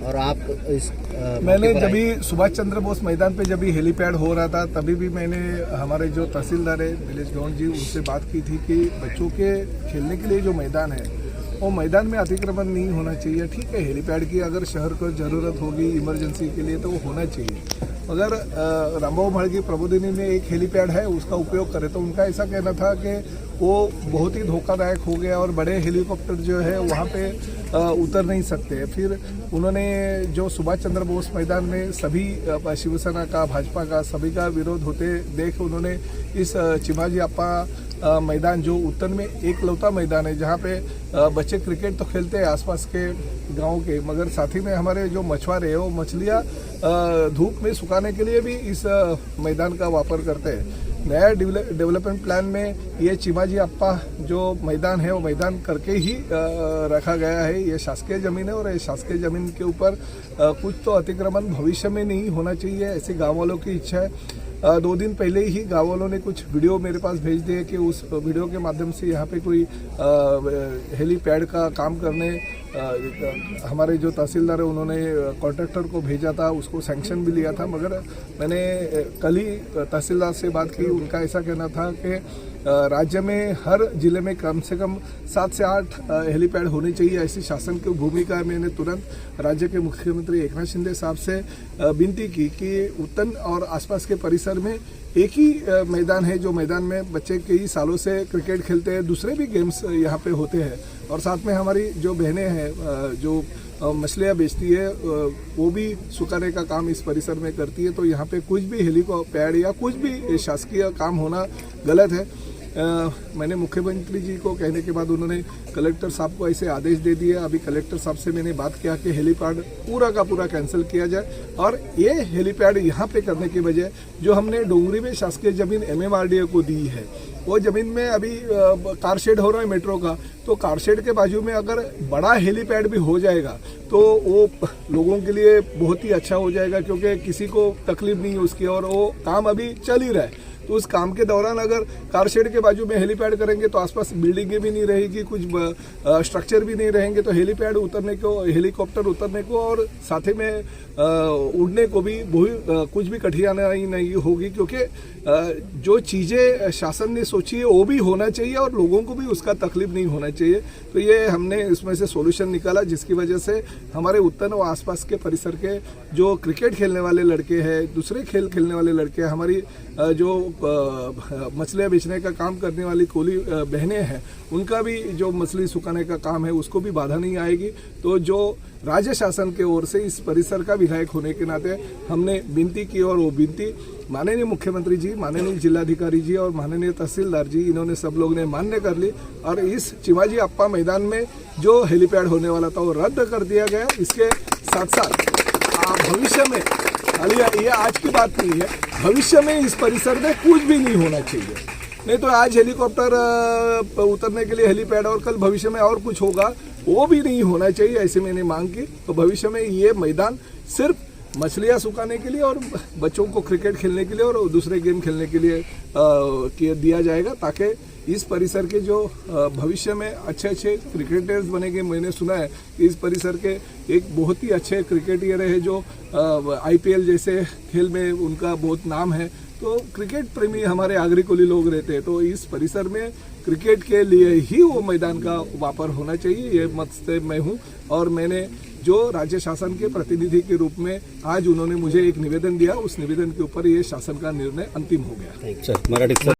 और आप इस मैंने जब भी सुभाष चंद्र बोस मैदान पे जब भी हेलीपैड हो रहा था तभी भी मैंने हमारे जो तहसीलदार है नीलेश गौंड जी उनसे बात की थी कि बच्चों के खेलने के लिए जो मैदान है वो मैदान में अतिक्रमण नहीं होना चाहिए। ठीक है, हेलीपैड की अगर शहर को ज़रूरत होगी इमरजेंसी के लिए तो वो होना चाहिए, मगर रामबाबू म्हाळगी प्रबोधिनी में एक हेलीपैड है उसका उपयोग करें। तो उनका ऐसा कहना था कि वो बहुत ही धोखादायक हो गया और बड़े हेलीकॉप्टर जो है वहाँ पे उतर नहीं सकते। फिर उन्होंने जो सुभाष चंद्र बोस मैदान में सभी शिवसेना का भाजपा का सभी का विरोध होते देख उन्होंने इस चिमाजी अप्पा मैदान जो उत्तर में एक लौता मैदान है जहाँ पे बच्चे क्रिकेट तो खेलते हैं आसपास के गांव के, मगर साथ ही में हमारे जो मछुआरे हैं वो मछलियाँ धूप में सुखाने के लिए भी इस मैदान का वापर करते हैं। नया डेवलपमेंट प्लान में ये चिमाजी अप्पा जो मैदान है वो मैदान करके ही रखा गया है। ये शासकीय ज़मीन है और ये शासकीय ज़मीन के ऊपर कुछ तो अतिक्रमण भविष्य में नहीं होना चाहिए, ऐसी गाँव वालों की इच्छा है। 2 दिन पहले ही गाँव वालों ने कुछ वीडियो मेरे पास भेज दिए कि उस वीडियो के माध्यम से यहाँ पे कोई हेलीपैड का काम करने हमारे जो तहसीलदार है उन्होंने कॉन्ट्रैक्टर को भेजा था, उसको सैंक्शन भी लिया था। मगर मैंने कल ही तहसीलदार से बात की, उनका ऐसा कहना था कि राज्य में हर जिले में कम से कम 7 से 8 हेलीपैड होने चाहिए, ऐसी शासन की भूमिका है। मैंने तुरंत राज्य के मुख्यमंत्री एकनाथ शिंदे साहब से विनती की कि उत्तन और आसपास के परिसर में एक ही मैदान है जो मैदान में बच्चे कई सालों से क्रिकेट खेलते हैं, दूसरे भी गेम्स यहाँ पे होते हैं। और साथ में हमारी जो बहनें हैं जो मछलियाँ बेचती है वो भी सुखाने का काम इस परिसर में करती है। तो यहाँ पे कुछ भी हेलीपैड या कुछ भी शासकीय काम होना गलत है। मैंने मुख्यमंत्री जी को कहने के बाद उन्होंने कलेक्टर साहब को ऐसे आदेश दे दिए। अभी कलेक्टर साहब से मैंने बात किया कि हेलीपैड पूरा का पूरा कैंसिल किया जाए और ये हेलीपैड यहाँ पे करने के बजाय जो हमने डोंगरी में शासकीय ज़मीन MMRDA को दी है वो ज़मीन में अभी कार शेड हो रहा है मेट्रो का, तो कार शेड के बाजू में अगर बड़ा हेलीपैड भी हो जाएगा तो वो लोगों के लिए बहुत ही अच्छा हो जाएगा, क्योंकि किसी को तकलीफ नहीं है उसकी और वो काम अभी चल ही रहा है। तो उस काम के दौरान अगर कार शेड के बाजू में हेलीपैड करेंगे तो आसपास बिल्डिंगें भी नहीं रहेगी, कुछ स्ट्रक्चर भी नहीं रहेंगे, तो हेलीपैड उतरने को हेलीकॉप्टर उतरने को और साथ ही में उड़ने को भी कुछ भी कठिनाई नहीं होगी, क्योंकि जो चीज़ें शासन ने सोची है वो भी होना चाहिए और लोगों को भी उसका तकलीफ नहीं होना चाहिए। तो ये हमने इसमें से सॉल्यूशन निकाला जिसकी वजह से हमारे उत्तर और आसपास के परिसर के जो क्रिकेट खेलने वाले लड़के हैं, दूसरे खेल खेलने वाले लड़के, हमारी जो मछलियाँ बेचने का काम करने वाली कोली बहनें हैं, उनका भी जो मछली सुखाने का काम है उसको भी बाधा नहीं आएगी। तो जो राज्य शासन के ओर से इस परिसर का विधायक होने के नाते हमने विनती की और वो विनती माननीय मुख्यमंत्री जी, माननीय जिलाधिकारी जी और माननीय तहसीलदार जी, इन्होंने सब लोग ने मान्य कर ली और इस चिमाजी अप्पा मैदान में जो हेलीपैड होने वाला था वो रद्द कर दिया गया। इसके साथ साथ भविष्य में, ये आज की बात नहीं है, भविष्य में इस परिसर में कुछ भी नहीं होना चाहिए। नहीं तो आज हेलीकॉप्टर उतरने के लिए हेलीपैड और कल भविष्य में और कुछ होगा, वो भी नहीं होना चाहिए, ऐसे मैंने मांग की। तो भविष्य में ये मैदान सिर्फ मछलियाँ सुखाने के लिए और बच्चों को क्रिकेट खेलने के लिए और दूसरे गेम खेलने के लिए दिया जाएगा, ताकि इस परिसर के जो भविष्य में अच्छे अच्छे क्रिकेटर्स बनेंगे। मैंने सुना है कि इस परिसर के एक बहुत ही अच्छे क्रिकेटर है जो IPL जैसे खेल में उनका बहुत नाम है। तो क्रिकेट प्रेमी हमारे आगरी कोली लोग रहते हैं, तो इस परिसर में क्रिकेट के लिए ही वो मैदान का वापर होना चाहिए, ये मत से मैं हूँ। और मैंने जो राज्य शासन के प्रतिनिधि के रूप में आज उन्होंने मुझे एक निवेदन दिया, उस निवेदन के ऊपर ये शासन का निर्णय अंतिम हो गया।